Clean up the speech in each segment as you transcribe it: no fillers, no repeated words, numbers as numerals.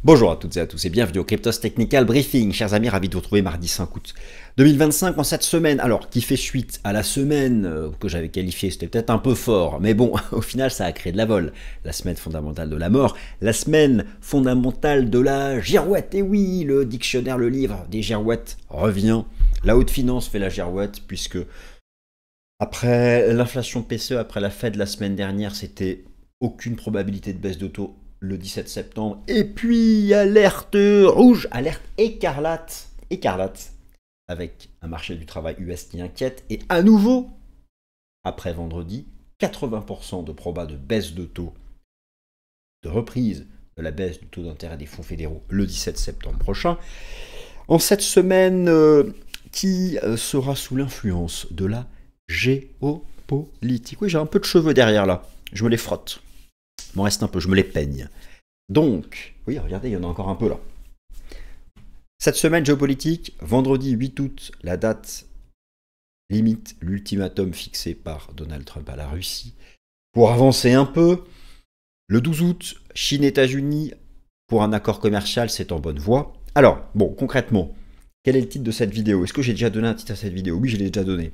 Bonjour à toutes et à tous et bienvenue au Cryptos Technical Briefing. Chers amis, ravi de vous retrouver mardi 5 août 2025 en cette semaine, alors qui fait suite à la semaine que j'avais qualifiée, c'était peut-être un peu fort, mais bon, au final ça a créé de la vol. La semaine fondamentale de la mort, la semaine fondamentale de la girouette. Et oui, le dictionnaire, le livre des girouettes revient. La haute finance fait la girouette puisque après l'inflation PCE, après la Fed la semaine dernière, c'était aucune probabilité de baisse de taux le 17 septembre. Et puis, alerte rouge, alerte écarlate, écarlate, avec un marché du travail US qui inquiète. Et à nouveau, après vendredi, 80% de proba de baisse de taux, de reprise de la baisse du taux d'intérêt des fonds fédéraux le 17 septembre prochain. En cette semaine qui sera sous l'influence de la géopolitique. Oui, j'ai un peu de cheveux derrière là, je me les frotte. Il m'en reste un peu, je me les peigne. Donc, oui, regardez, il y en a encore un peu là. Cette semaine géopolitique, vendredi 8 août, la date limite l'ultimatum fixé par Donald Trump à la Russie. Pour avancer un peu, le 12 août, Chine-États-Unis, pour un accord commercial, c'est en bonne voie. Alors, bon, concrètement, quel est le titre de cette vidéo? Est-ce que j'ai déjà donné un titre à cette vidéo? Oui, je l'ai déjà donné.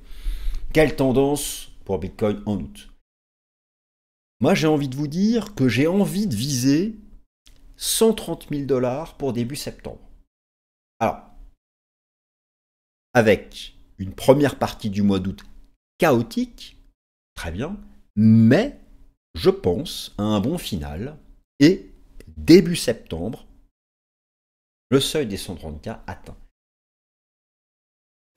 Quelle tendance pour Bitcoin en août? Moi, j'ai envie de vous dire que j'ai envie de viser 130 000 $ pour début septembre. Alors, avec une première partie du mois d'août chaotique, très bien, mais je pense à un bon final et début septembre, le seuil des 130K atteint.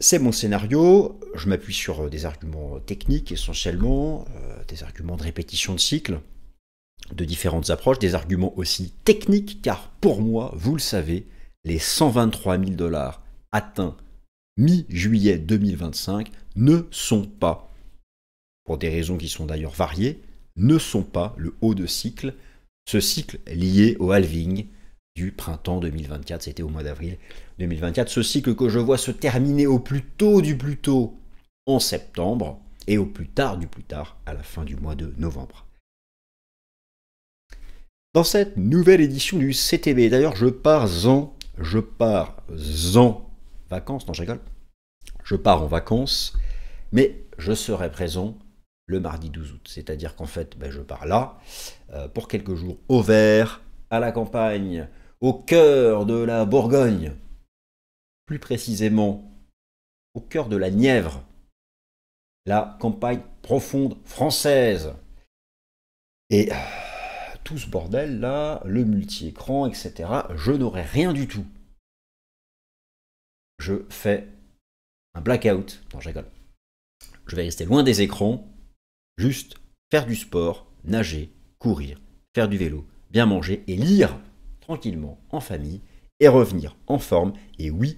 C'est mon scénario, je m'appuie sur des arguments techniques essentiellement, des arguments de répétition de cycle, de différentes approches, des arguments aussi techniques, car pour moi, vous le savez, les 123 000 $ atteints mi-juillet 2025 ne sont pas, pour des raisons qui sont d'ailleurs variées, ne sont pas le haut de cycle, ce cycle lié au halving du printemps 2024, c'était au mois d'avril 2024, ce cycle que je vois se terminer au plus tôt du plus tôt en septembre et au plus tard du plus tard à la fin du mois de novembre. Dans cette nouvelle édition du CTB, d'ailleurs je pars en vacances, non je rigole, je pars en vacances, mais je serai présent le mardi 12 août, c'est-à-dire qu'en fait je pars là pour quelques jours au vert, à la campagne, au cœur de la Bourgogne, plus précisément au cœur de la Nièvre, la campagne profonde française. Et tout ce bordel là, le multi-écran, etc., je n'aurai rien du tout. Je fais un blackout. Non, je rigole. Je vais rester loin des écrans, juste faire du sport, nager, courir, faire du vélo, bien manger et lire tranquillement en famille et revenir en forme. Et oui,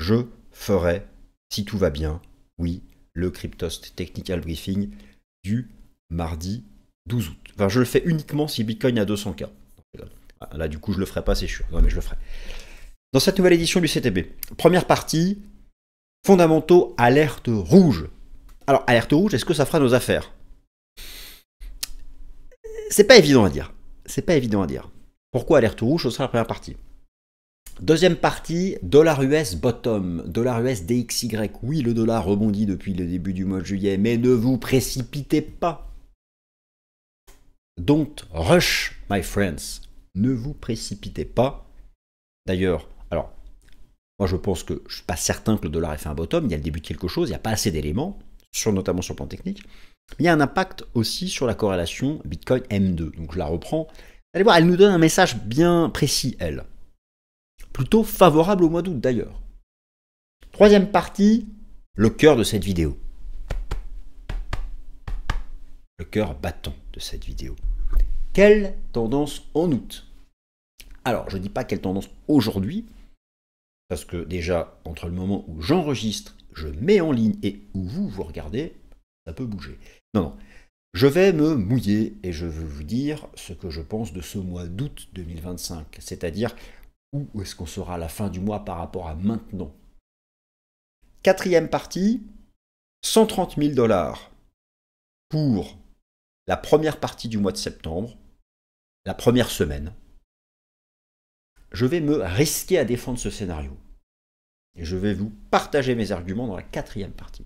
je ferai, si tout va bien, oui, le Cryptost Technical Briefing du mardi 12 août. Enfin, je le fais uniquement si Bitcoin a 200K. Là, du coup, je le ferai pas, c'est sûr. Non, mais je le ferai. Dans cette nouvelle édition du CTB, première partie, fondamentaux, alerte rouge. Alors, alerte rouge, est-ce que ça fera nos affaires? C'est pas évident à dire. C'est pas évident à dire. Pourquoi alerte rouge? Ce sera la première partie. Deuxième partie, dollar US bottom, dollar US DXY. Oui, le dollar rebondit depuis le début du mois de juillet, mais ne vous précipitez pas. Don't rush, my friends. Ne vous précipitez pas. D'ailleurs, alors, moi je pense que je ne suis pas certain que le dollar ait fait un bottom, il y a le début de quelque chose, il n'y a pas assez d'éléments, notamment sur le plan technique. Mais il y a un impact aussi sur la corrélation Bitcoin M2. Donc je la reprends. Allez voir, elle nous donne un message bien précis, elle. Plutôt favorable au mois d'août d'ailleurs. Troisième partie, le cœur de cette vidéo. Le cœur battant de cette vidéo. Quelle tendance en août? Alors, je ne dis pas quelle tendance aujourd'hui, parce que déjà, entre le moment où j'enregistre, je mets en ligne et où vous regardez, ça peut bouger. Non, non. Je vais me mouiller et je veux vous dire ce que je pense de ce mois d'août 2025, c'est-à-dire où est-ce qu'on sera à la fin du mois par rapport à maintenant. Quatrième partie, 130 000 $ pour la première partie du mois de septembre, la première semaine. je vais me risquer à défendre ce scénario. Et je vais vous partager mes arguments dans la 4e partie.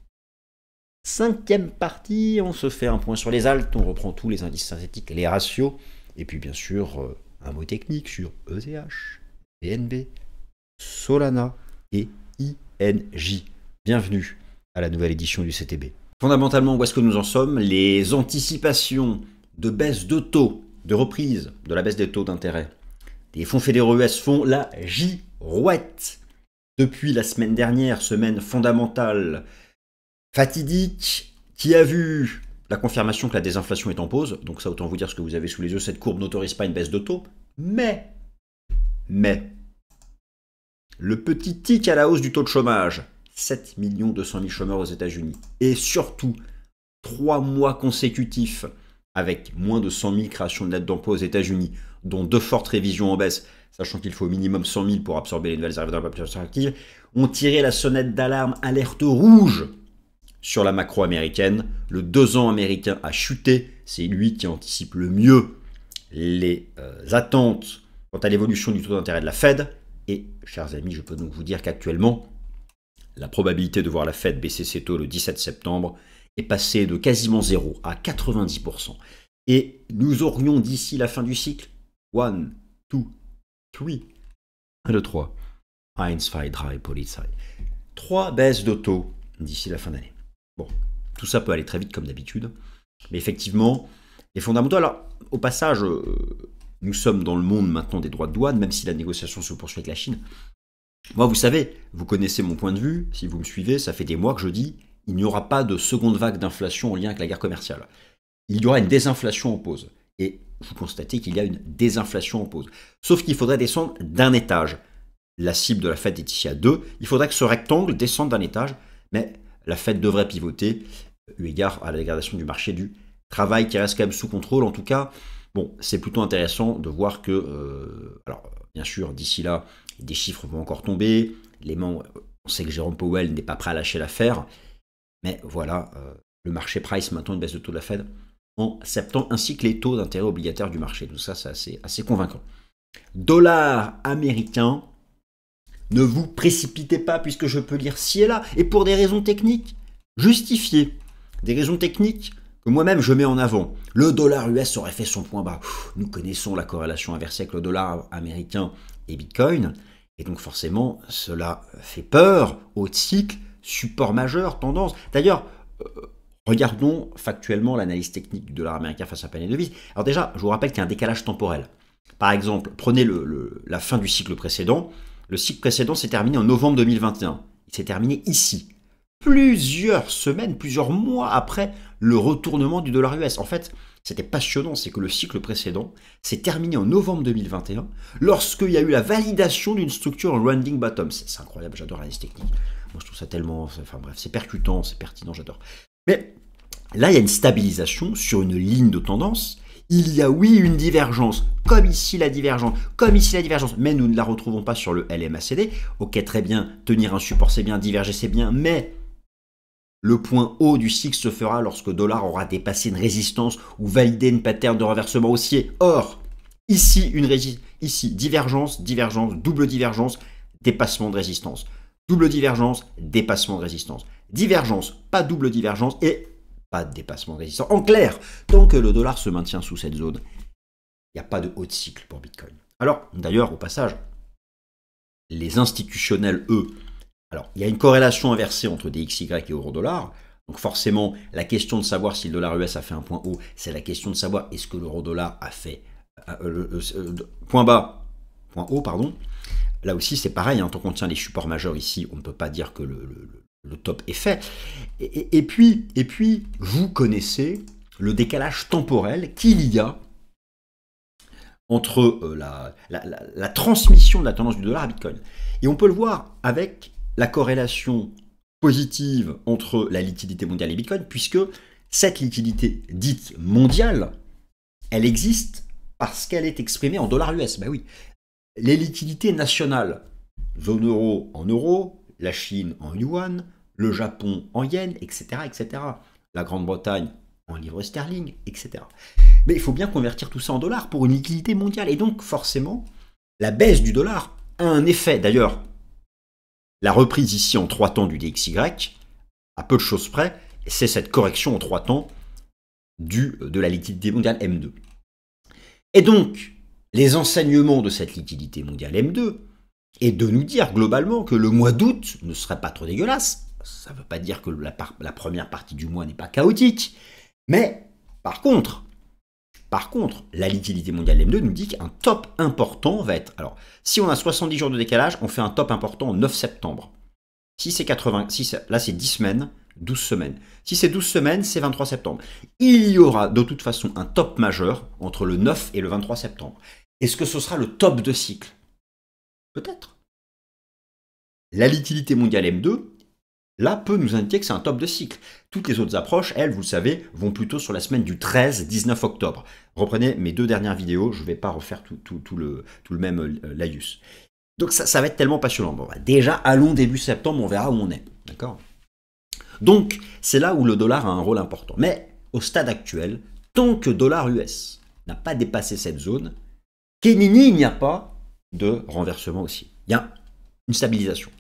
5e partie, on se fait un point sur les altes, on reprend tous les indices synthétiques, les ratios, et puis bien sûr, un mot technique sur ETH, BNB, Solana et INJ. Bienvenue à la nouvelle édition du CTB. Fondamentalement, où est-ce que nous en sommes? Les anticipations de baisse de taux, de reprise de la baisse des taux d'intérêt des fonds fédéraux US font la girouette. Depuis la semaine dernière, semaine fondamentale, fatidique, qui a vu la confirmation que la désinflation est en pause. Donc ça, autant vous dire ce que vous avez sous les yeux, cette courbe n'autorise pas une baisse de taux. Mais, le petit tic à la hausse du taux de chômage, 7 200 000 chômeurs aux États-Unis. Et surtout, 3 mois consécutifs avec moins de 100 000 créations de lettres d'emploi aux États-Unis, dont 2 fortes révisions en baisse, sachant qu'il faut au minimum 100 000 pour absorber les nouvelles arrivées dans la population active, ont tiré la sonnette d'alarme, alerte rouge sur la macro américaine. Le 2 ans américain a chuté, c'est lui qui anticipe le mieux les attentes quant à l'évolution du taux d'intérêt de la Fed. Et, chers amis, je peux donc vous dire qu'actuellement, la probabilité de voir la Fed baisser ses taux le 17 septembre est passée de quasiment 0 à 90%. Et nous aurions d'ici la fin du cycle 1, 2, 3, 1, 2, 3, 1, 2, 3, Polizei. 3 baisses de taux d'ici la fin d'année. Bon, tout ça peut aller très vite comme d'habitude, mais effectivement, les fondamentaux. Alors, au passage, nous sommes dans le monde maintenant des droits de douane, même si la négociation se poursuit avec la Chine. Moi, vous savez, vous connaissez mon point de vue, si vous me suivez, ça fait des mois que je dis il n'y aura pas de seconde vague d'inflation en lien avec la guerre commerciale. Il y aura une désinflation en pause. Et vous constatez qu'il y a une désinflation en pause. Sauf qu'il faudrait descendre d'un étage. La cible de la Fed est ici à 2. Il faudrait que ce rectangle descende d'un étage, mais la Fed devrait pivoter, eu égard à la dégradation du marché du travail qui reste quand même sous contrôle. En tout cas, bon, c'est plutôt intéressant de voir que, alors bien sûr, d'ici là, des chiffres vont encore tomber. On sait que Jérôme Powell n'est pas prêt à lâcher l'affaire. Mais voilà, le marché price maintenant une baisse de taux de la Fed en septembre, ainsi que les taux d'intérêt obligataires du marché. Tout ça, c'est assez convaincant. Dollar américain, ne vous précipitez pas, puisque je peux lire ci et là, et pour des raisons techniques justifiées, des raisons techniques que moi-même je mets en avant. Le dollar US aurait fait son point bas. Nous connaissons la corrélation inversée avec le dollar américain et Bitcoin, et donc forcément, cela fait peur au cycle, support majeur, tendance. D'ailleurs, regardons factuellement l'analyse technique du dollar américain face à un panier de devises. Alors déjà, je vous rappelle qu'il y a un décalage temporel. Par exemple, prenez la fin du cycle précédent. Le cycle précédent s'est terminé en novembre 2021. Il s'est terminé ici. Plusieurs semaines, plusieurs mois après le retournement du dollar US. En fait, c'était passionnant, c'est que le cycle précédent s'est terminé en novembre 2021 lorsqu'il y a eu la validation d'une structure en rounding bottom. C'est incroyable, j'adore l'analyse technique. Moi, je trouve ça tellement... Enfin bref, c'est percutant, c'est pertinent, j'adore. Mais là, il y a une stabilisation sur une ligne de tendance. Il y a, oui, une divergence, comme ici la divergence, mais nous ne la retrouvons pas sur le LMACD. Ok, très bien, tenir un support, c'est bien, diverger, c'est bien, mais le point haut du cycle se fera lorsque le dollar aura dépassé une résistance ou validé une pattern de renversement haussier. Or, ici, divergence, double divergence, dépassement de résistance. Double divergence, dépassement de résistance. Divergence, pas double divergence et pas de dépassement de résistance. En clair, tant que le dollar se maintient sous cette zone, il n'y a pas de haut de cycle pour Bitcoin. Alors, d'ailleurs, au passage, les institutionnels, eux, alors, il y a une corrélation inversée entre DXY et euro-dollar. Donc forcément, la question de savoir si le dollar US a fait un point haut, c'est la question de savoir est-ce que l'euro-dollar a fait point bas, point haut, pardon. Là aussi, c'est pareil, hein, tant qu'on tient les supports majeurs ici, on ne peut pas dire que le top est fait. Et puis, vous connaissez le décalage temporel qu'il y a entre la transmission de la tendance du dollar à Bitcoin. Et on peut le voir avec la corrélation positive entre la liquidité mondiale et Bitcoin, puisque cette liquidité dite mondiale, elle existe parce qu'elle est exprimée en dollars US. Ben oui. Les liquidités nationales, zone euro en euros, la Chine en yuan, le Japon en yen, etc., etc. La Grande-Bretagne en livres sterling, etc. Mais il faut bien convertir tout ça en dollars pour une liquidité mondiale. Et donc, forcément, la baisse du dollar a un effet. D'ailleurs, la reprise ici en 3 temps du DXY, à peu de choses près, c'est cette correction en 3 temps de la liquidité mondiale M2. Et donc, les enseignements de cette liquidité mondiale M2 est de nous dire globalement que le mois d'août ne serait pas trop dégueulasse. Ça ne veut pas dire que la première partie du mois n'est pas chaotique. Mais, par contre, la liquidité mondiale M2 nous dit qu'un top important va être... Alors, si on a 70 jours de décalage, on fait un top important au 9 septembre. Si c'est 80... là, c'est 10 semaines, 12 semaines. Si c'est 12 semaines, c'est 23 septembre. Il y aura de toute façon un top majeur entre le 9 et le 23 septembre. Est-ce que ce sera le top de cycle? Peut-être. La liquidité mondiale M2, là, peut nous indiquer que c'est un top de cycle. Toutes les autres approches, elles, vous le savez, vont plutôt sur la semaine du 13-19 octobre. Reprenez mes 2 dernières vidéos, je ne vais pas refaire tout le même laïus. Donc ça va être tellement passionnant. Bon, déjà, allons début septembre, on verra où on est. D'accord? Donc, c'est là où le dollar a un rôle important. Mais au stade actuel, tant que dollar US n'a pas dépassé cette zone, il n'y a pas de renversement aussi. Il y a une stabilisation.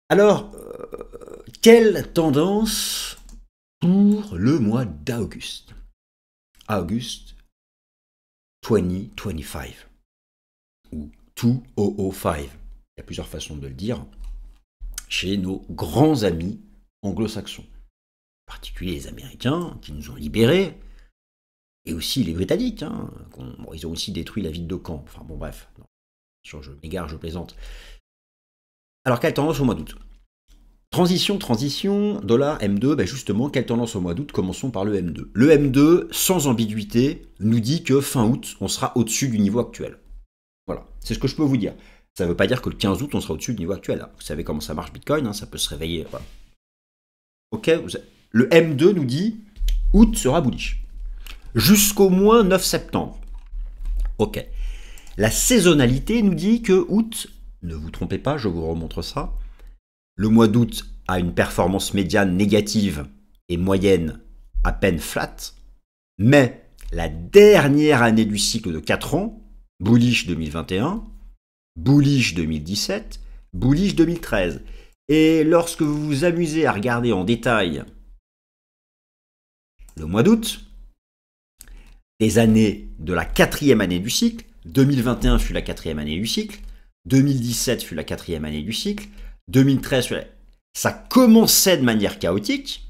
Alors, quelle tendance pour le mois d'Auguste? Auguste 2025 ou 2005. Il y a plusieurs façons de le dire chez nos grands amis anglo-saxons, en particulier les Américains qui nous ont libérés, et aussi les Britanniques, hein, ils ont aussi détruit la ville de Caen. Enfin bon, bref, non, je m'égare, je plaisante. Alors, quelle tendance au mois d'août? Transition, dollar M2, ben justement, quelle tendance au mois d'août? Commençons par le M2. Le M2, sans ambiguïté, nous dit que fin août, on sera au-dessus du niveau actuel. Voilà, c'est ce que je peux vous dire. Ça ne veut pas dire que le 15 août, on sera au-dessus du niveau actuel. Vous savez comment ça marche Bitcoin, hein, ça peut se réveiller. Voilà. Ok, le M2 nous dit août sera bullish. Jusqu'au moins 9 septembre. Ok. La saisonnalité nous dit que août, ne vous trompez pas, je vous remontre ça, le mois d'août a une performance médiane négative et moyenne à peine flat, mais la dernière année du cycle de 4 ans, bullish 2021, bullish 2017, bullish 2013. Et lorsque vous vous amusez à regarder en détail le mois d'août, des années de la 4e année du cycle, 2021 fut la 4e année du cycle, 2017 fut la 4e année du cycle, 2013 fut ça commençait de manière chaotique.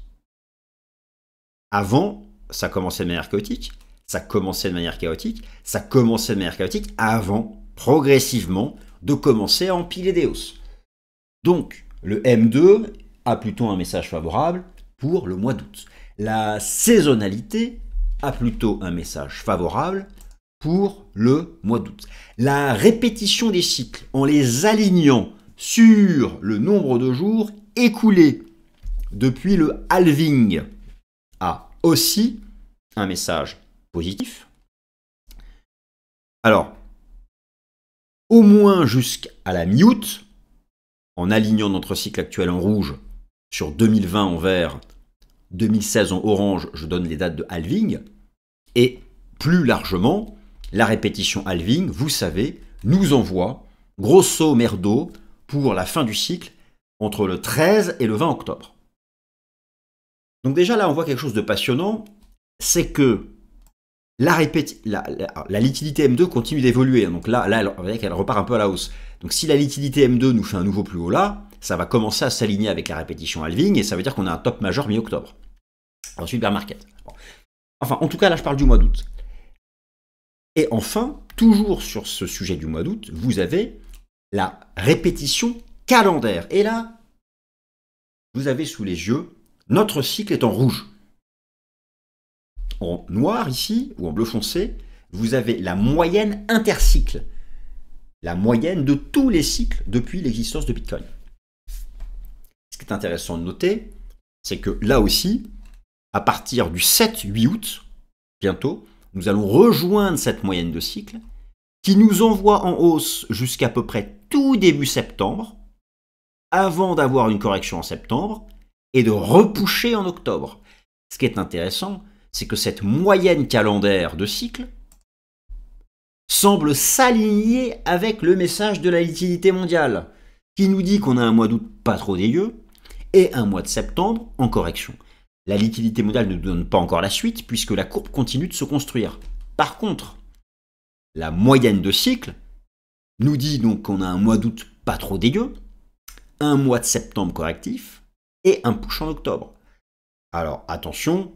Avant, ça commençait de manière chaotique, ça commençait de manière chaotique, ça commençait de manière chaotique, avant, progressivement, de commencer à empiler des hausses. Donc, le M2 a plutôt un message favorable pour le mois d'août. La saisonnalité a plutôt un message favorable pour le mois d'août. La répétition des cycles en les alignant sur le nombre de jours écoulés depuis le halving a aussi un message positif. Alors, au moins jusqu'à la mi-août, en alignant notre cycle actuel en rouge sur 2020 en vert, 2016 en orange, je donne les dates de halving, et plus largement, la répétition halving, vous savez, nous envoie, grosso merdo, pour la fin du cycle, entre le 13 et le 20 octobre. Donc déjà là, on voit quelque chose de passionnant, c'est que la liquidité M2 continue d'évoluer. Donc là, elle repart un peu à la hausse. Donc si la liquidité M2 nous fait un nouveau plus haut là, ça va commencer à s'aligner avec la répétition halving, et ça veut dire qu'on a un top majeur mi-octobre. Ensuite, bear market. Bon. Enfin, en tout cas, là, je parle du mois d'août. Et enfin, toujours sur ce sujet du mois d'août, vous avez la répétition calendaire. Et là, vous avez sous les yeux, notre cycle est en rouge. En noir ici, ou en bleu foncé, vous avez la moyenne intercycle. La moyenne de tous les cycles depuis l'existence de Bitcoin. Ce qui est intéressant de noter, c'est que là aussi, à partir du 7-8 août, bientôt, nous allons rejoindre cette moyenne de cycle qui nous envoie en hausse jusqu'à peu près tout début septembre, avant d'avoir une correction en septembre et de repusher en octobre. Ce qui est intéressant, c'est que cette moyenne calendaire de cycle semble s'aligner avec le message de la liquidité mondiale, qui nous dit qu'on a un mois d'août pas trop dégueu et un mois de septembre en correction. La liquidité mondiale ne donne pas encore la suite puisque la courbe continue de se construire. Par contre, la moyenne de cycle nous dit donc qu'on a un mois d'août pas trop dégueu, un mois de septembre correctif et un push en octobre. Alors attention,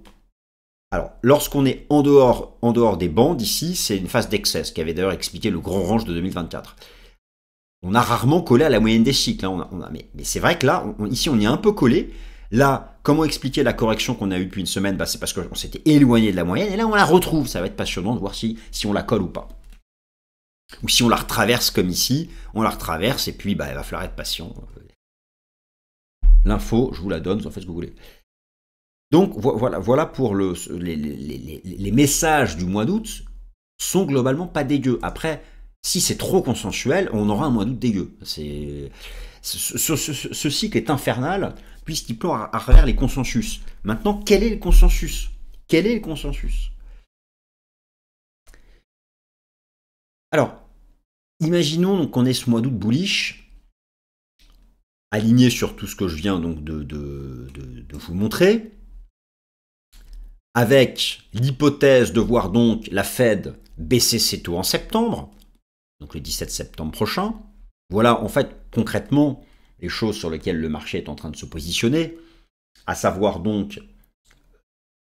lorsqu'on est en dehors des bandes ici, c'est une phase d'excès, ce qui avait d'ailleurs expliqué le grand range de 2024. On a rarement collé à la moyenne des cycles, hein. Mais c'est vrai que là, ici on y est un peu collé. Là, comment expliquer la correction qu'on a eue depuis une semaine? C'est parce qu'on s'était éloigné de la moyenne, et là on la retrouve. Ça va être passionnant de voir si on la colle ou pas. Ou si on la retraverse comme ici, on la retraverse, et puis il va falloir être patient. L'info, je vous la donne, vous en faites ce que vous voulez. Donc voilà pour les messages du mois d'août sont globalement pas dégueux. Après, si c'est trop consensuel, on aura un mois d'août dégueu. Ce cycle est infernal puisqu'il pleut à travers les consensus. Maintenant, quel est le consensus? Alors, imaginons qu'on ait ce mois d'août bullish, aligné sur tout ce que je viens donc de vous montrer, avec l'hypothèse de voir donc la Fed baisser ses taux en septembre, donc le 17 septembre prochain. Voilà en fait concrètement les choses sur lesquelles le marché est en train de se positionner, à savoir donc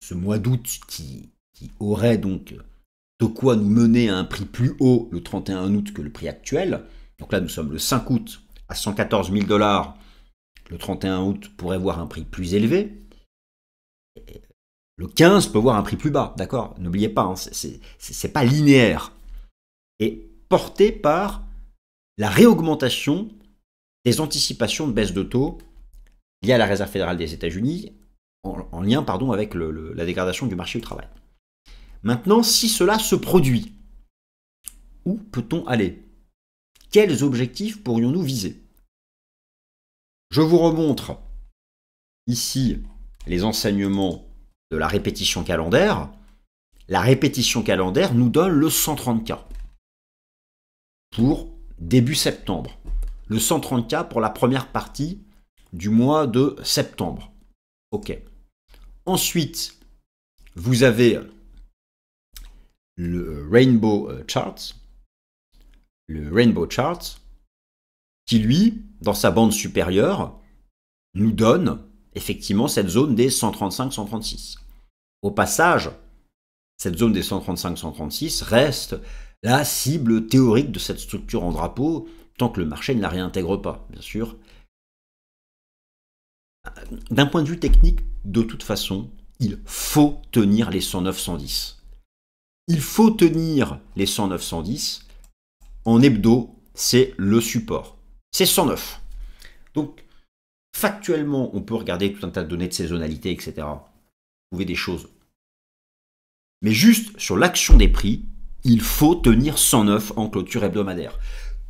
ce mois d'août qui aurait donc de quoi nous mener à un prix plus haut le 31 août que le prix actuel. Donc là nous sommes le 5 août à 114 000 $, le 31 août pourrait voir un prix plus élevé. Le 15 peut voir un prix plus bas, d'accord? N'oubliez pas, hein, c'est pas linéaire. Et porté par la réaugmentation des anticipations de baisse de taux liées à la Réserve fédérale des États-Unis, en lien avec la dégradation du marché du travail. Maintenant, si cela se produit, où peut-on aller? Quels objectifs pourrions-nous viser? Je vous remontre ici les enseignements de la répétition calendaire. La répétition calendaire nous donne le 130K pour début septembre. Le 130K pour la première partie du mois de septembre. Ok. Ensuite, vous avez le Rainbow Chart. Le Rainbow Chart qui, lui, dans sa bande supérieure, nous donne effectivement cette zone des 135-136. Au passage, cette zone des 135-136 reste la cible théorique de cette structure en drapeau tant que le marché ne la réintègre pas, bien sûr. D'un point de vue technique, de toute façon, il faut tenir les 109-110. Il faut tenir les 109-110. En hebdo, c'est le support. C'est 109. Donc, factuellement, on peut regarder tout un tas de données de saisonnalité, etc. Trouver des choses. Mais juste sur l'action des prix, il faut tenir 109 en clôture hebdomadaire.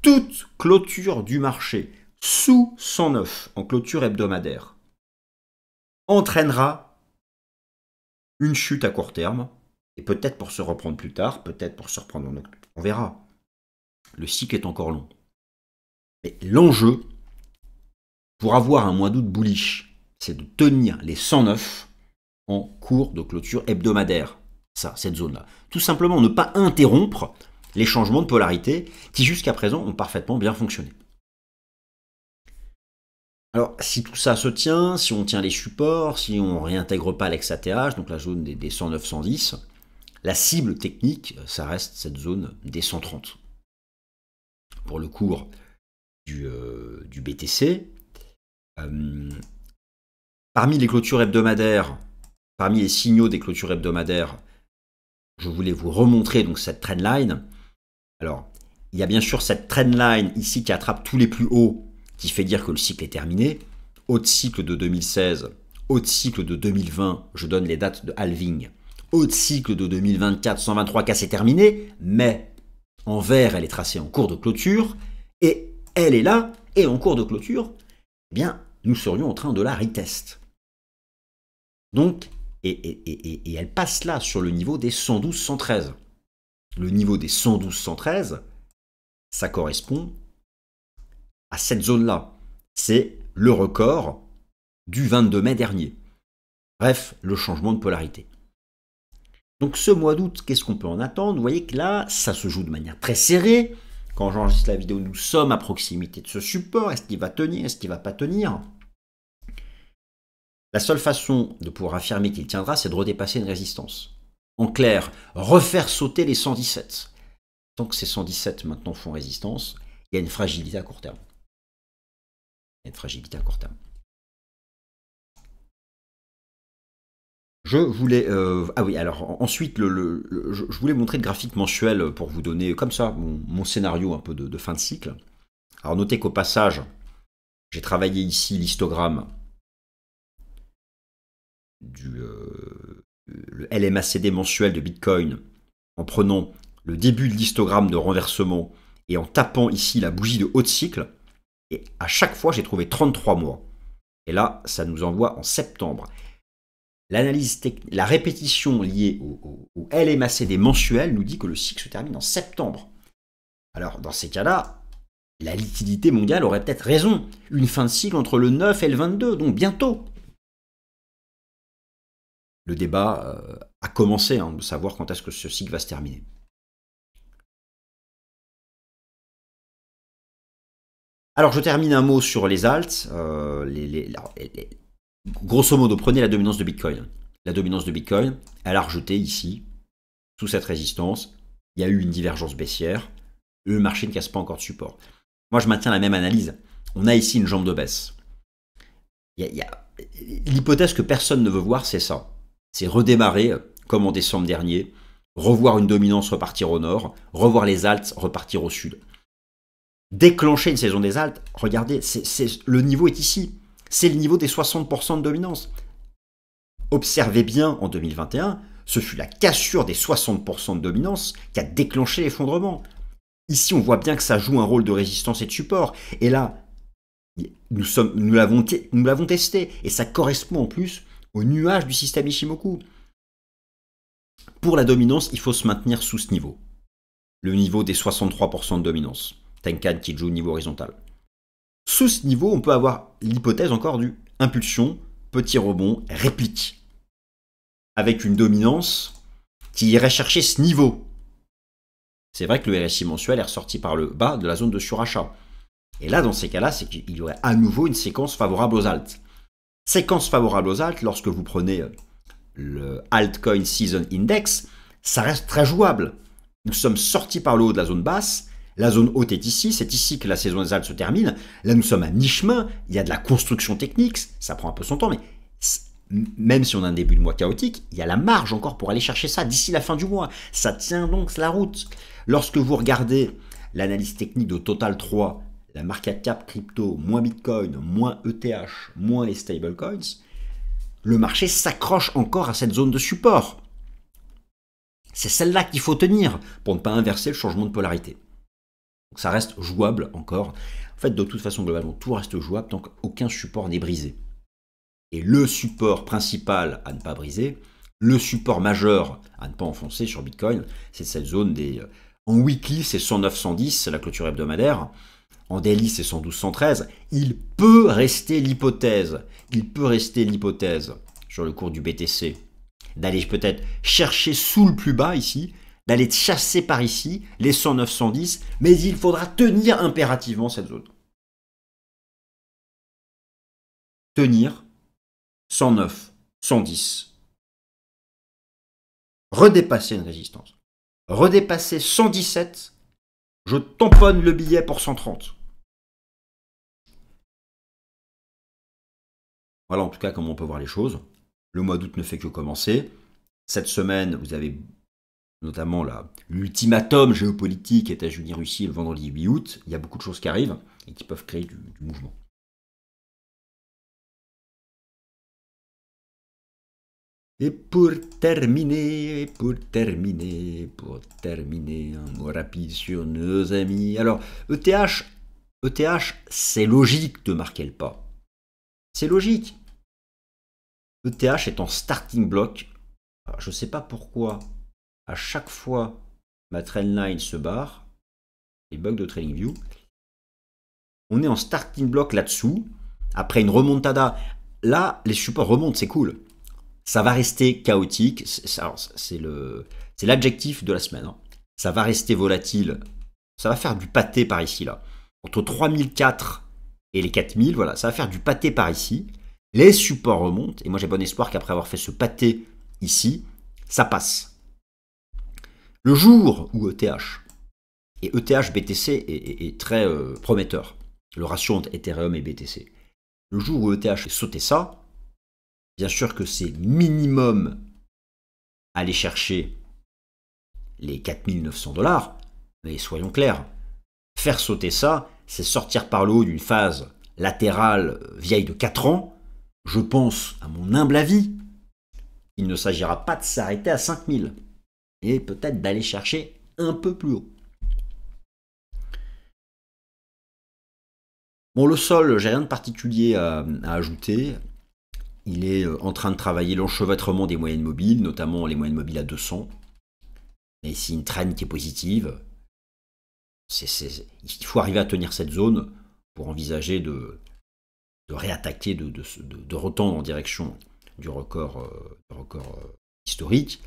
Toute clôture du marché sous 109 en clôture hebdomadaire entraînera une chute à court terme, et peut-être pour se reprendre plus tard, peut-être pour se reprendre en octobre. On verra. Le cycle est encore long. Mais l'enjeu, pour avoir un mois d'août bullish, c'est de tenir les 109 en cours de clôture hebdomadaire. Ça, cette zone-là. Tout simplement ne pas interrompre les changements de polarité qui jusqu'à présent ont parfaitement bien fonctionné. Alors, si tout ça se tient, si on tient les supports, si on ne réintègre pas l'ex-ATH, donc la zone des 109-110, la cible technique, ça reste cette zone des 130. Pour le cours du BTC, parmi les clôtures hebdomadaires, parmi les signaux des clôtures hebdomadaires, je voulais vous remontrer donc cette trendline. Alors, il y a bien sûr cette trendline ici qui attrape tous les plus hauts, qui fait dire que le cycle est terminé. Haut de cycle de 2016, haut de cycle de 2020, je donne les dates de halving. Haut de cycle de 2024, 123K, c'est terminé, mais en vert, elle est tracée en cours de clôture, et elle est là, et en cours de clôture, eh bien, nous serions en train de la retest. Donc, et elle passe là sur le niveau des 112-113. le niveau des 112-113, ça correspond à cette zone-là. C'est le record du 22 mai dernier. Bref, le changement de polarité. Donc ce mois d'août, qu'est-ce qu'on peut en attendre? Vous voyez que là, ça se joue de manière très serrée. Quand j'enregistre la vidéo, nous sommes à proximité de ce support. Est-ce qu'il va tenir? Est-ce qu'il ne va pas tenir? La seule façon de pouvoir affirmer qu'il tiendra, c'est de redépasser une résistance. En clair, refaire sauter les 117. Tant que ces 117 maintenant font résistance, il y a une fragilité à court terme. Il y a une fragilité à court terme. Je voulais... ah oui, alors ensuite, je voulais montrer le graphique mensuel pour vous donner, comme ça, mon scénario un peu de fin de cycle. Alors notez qu'au passage, j'ai travaillé ici l'histogramme le LMACD mensuel de Bitcoin en prenant le début de l'histogramme de renversement et en tapant ici la bougie de haut de cycle. Et à chaque fois, j'ai trouvé 33 mois. Et là, ça nous envoie en septembre. L'analyse, la répétition liée au LMACD mensuel nous dit que le cycle se termine en septembre. Alors, dans ces cas-là, la liquidité mondiale aurait peut-être raison. Une fin de cycle entre le 9 et le 22, donc bientôt. Le débat a commencé, de savoir quand est-ce que ce cycle va se terminer. Alors, je termine un mot sur les alts. Grosso modo, prenez la dominance de Bitcoin. La dominance de Bitcoin, elle a rejeté ici, sous cette résistance. Il y a eu une divergence baissière. Le marché ne casse pas encore de support. Moi, je maintiens la même analyse. On a ici une jambe de baisse. L'hypothèse que personne ne veut voir, c'est ça. C'est redémarrer, comme en décembre dernier, revoir une dominance repartir au nord, revoir les alts repartir au sud. Déclencher une saison des alts, regardez, le niveau est ici. C'est le niveau des 60% de dominance. Observez bien en 2021, ce fut la cassure des 60% de dominance qui a déclenché l'effondrement. Ici, on voit bien que ça joue un rôle de résistance et de support. Et là, nous l'avons testé. Et ça correspond en plus au nuage du système Ishimoku. Pour la dominance, il faut se maintenir sous ce niveau. Le niveau des 63% de dominance. Tenkan qui joue au niveau horizontal. Sous ce niveau, on peut avoir l'hypothèse encore du impulsion, petit rebond, réplique. Avec une dominance qui irait chercher ce niveau. C'est vrai que le RSI mensuel est ressorti par le bas de la zone de surachat. Et là, dans ces cas-là, c'est qu'il y aurait à nouveau une séquence favorable aux alts. Séquence favorable aux alts, lorsque vous prenez le Altcoin Season Index, ça reste très jouable. Nous sommes sortis par le haut de la zone basse. La zone haute est ici, c'est ici que la saison des alts se termine. Là, nous sommes à mi-chemin, il y a de la construction technique, ça prend un peu son temps, mais même si on a un début de mois chaotique, il y a la marge encore pour aller chercher ça d'ici la fin du mois. Ça tient donc la route. Lorsque vous regardez l'analyse technique de Total 3, la market cap crypto, moins Bitcoin, moins ETH, moins les stablecoins, le marché s'accroche encore à cette zone de support. C'est celle-là qu'il faut tenir pour ne pas inverser le changement de polarité. Donc ça reste jouable encore. En fait, de toute façon, globalement, tout reste jouable tant qu'aucun support n'est brisé. Et le support principal à ne pas briser, le support majeur à ne pas enfoncer sur Bitcoin, c'est cette zone des... En weekly, c'est 109-110, c'est la clôture hebdomadaire. En daily, c'est 112-113. Il peut rester l'hypothèse sur le cours du BTC d'aller peut-être chercher sous le plus bas ici, d'aller chasser par ici les 109-110, mais il faudra tenir impérativement cette zone. Tenir 109, 110. Redépasser une résistance. Redépasser 117, je tamponne le billet pour 130. Voilà en tout cas comment on peut voir les choses. Le mois d'août ne fait que commencer. Cette semaine, vous avez notamment l'ultimatum géopolitique États-Unis-Russie le vendredi 8 août. Il y a beaucoup de choses qui arrivent et qui peuvent créer du mouvement. Et pour terminer, un mot rapide sur nos amis. Alors, ETH, c'est logique de marquer le pas. C'est logique. ETH est en starting block. Alors, je ne sais pas pourquoi, à chaque fois ma trendline se barre, les bugs de TradingView. On est en starting block là-dessous. Après une remontada, là, les supports remontent, c'est cool. Ça va rester chaotique. C'est l'adjectif de la semaine. Hein. Ça va rester volatile. Ça va faire du pâté par ici, là. Entre 3004 et les 4000, voilà, ça va faire du pâté par ici. Les supports remontent. Et moi, j'ai bon espoir qu'après avoir fait ce pâté ici, ça passe. Le jour où ETH, et ETH BTC est très prometteur, le ratio entre Ethereum et BTC. Le jour où ETH a sauté ça, bien sûr que c'est minimum aller chercher les 4900 $, mais soyons clairs, faire sauter ça, c'est sortir par le haut d'une phase latérale vieille de 4 ans. Je pense, à mon humble avis, il ne s'agira pas de s'arrêter à 5000 et peut-être d'aller chercher un peu plus haut. Bon, le sol, j'ai rien de particulier à ajouter. Il est en train de travailler l'enchevêtrement des moyennes mobiles, notamment les moyennes mobiles à 200. Et c'est une trend qui est positive. Il faut arriver à tenir cette zone pour envisager de réattaquer, de retendre en direction du record historique.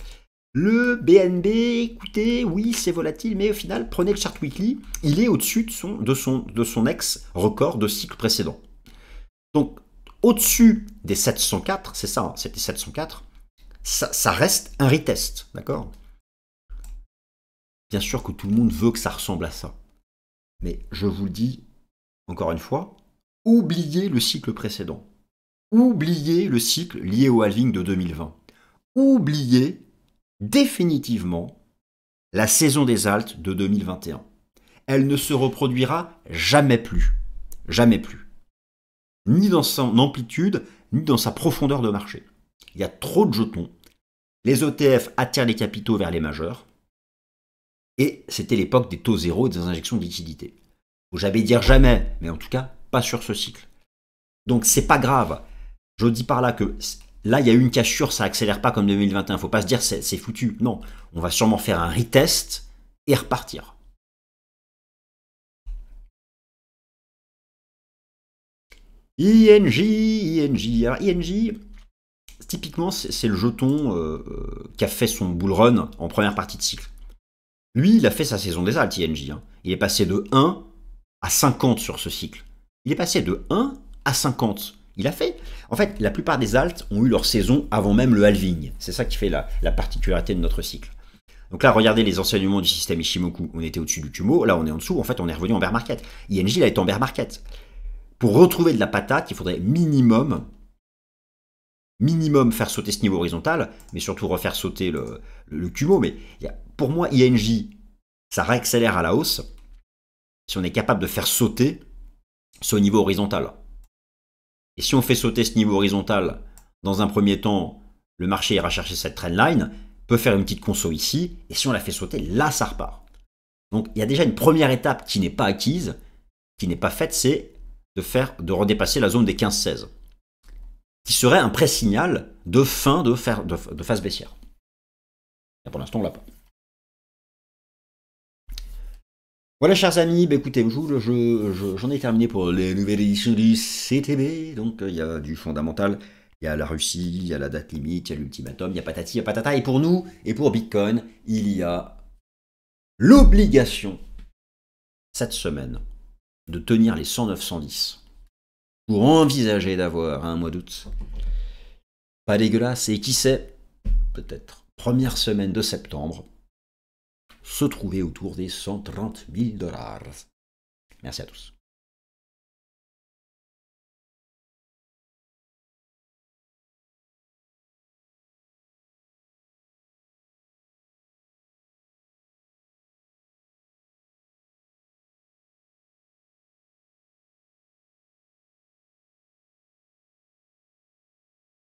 Le BNB, écoutez, oui, c'est volatile, mais au final, prenez le chart weekly, il est au-dessus de son ex-record de cycle précédent. Donc, au-dessus des 704, c'est ça, hein, c'était 704, ça reste un retest, d'accord? Bien sûr que tout le monde veut que ça ressemble à ça. Mais je vous le dis, encore une fois, oubliez le cycle précédent. Oubliez le cycle lié au halving de 2020. Oubliez définitivement la saison des alts de 2021. Elle ne se reproduira jamais plus. Jamais plus. Ni dans son amplitude, ni dans sa profondeur de marché. Il y a trop de jetons. Les ETF attirent les capitaux vers les majeurs. Et c'était l'époque des taux zéro et des injections de liquidités. Faut jamais dire jamais, mais en tout cas, pas sur ce cycle. Donc c'est pas grave. Je dis par là que là, il y a eu une cassure, ça accélère pas comme 2021. Faut pas se dire c'est foutu. Non, on va sûrement faire un retest et repartir. INJ. Alors INJ, typiquement, c'est le jeton qui a fait son bull run en première partie de cycle. Lui, il a fait sa saison des alts, INJ. Hein. Il est passé de 1 à 50 sur ce cycle. Il est passé de 1 à 50. Il a fait. En fait, la plupart des alts ont eu leur saison avant même le halving. C'est ça qui fait la particularité de notre cycle. Donc là, regardez les enseignements du système Ishimoku. On était au-dessus du Kumo. Là, on est en dessous. En fait, on est revenu en bear market. INJ, il a été en bear market. Pour retrouver de la patate, il faudrait minimum faire sauter ce niveau horizontal, mais surtout refaire sauter le Kumo. Mais pour moi, INJ, ça réaccélère à la hausse si on est capable de faire sauter ce niveau horizontal. Et si on fait sauter ce niveau horizontal, dans un premier temps, le marché ira chercher cette trendline, peut faire une petite conso ici, et si on la fait sauter, là, ça repart. Donc, il y a déjà une première étape qui n'est pas acquise, qui n'est pas faite, c'est de redépasser la zone des 15-16, qui serait un pré-signal de fin de phase baissière. Et pour l'instant, on l'a pas. Voilà, chers amis, bah écoutez, j'en ai terminé pour les nouvelles éditions du CTB. Donc, il y a du fondamental, il y a la Russie, il y a la date limite, il y a l'ultimatum, il y a patati, il y a patata. Et pour nous, et pour Bitcoin, il y a l'obligation, cette semaine, de tenir les 109-110 pour envisager d'avoir un mois d'août pas dégueulasse. Et qui sait, peut-être, première semaine de septembre, se trouver autour des 130 000 $. Merci à tous.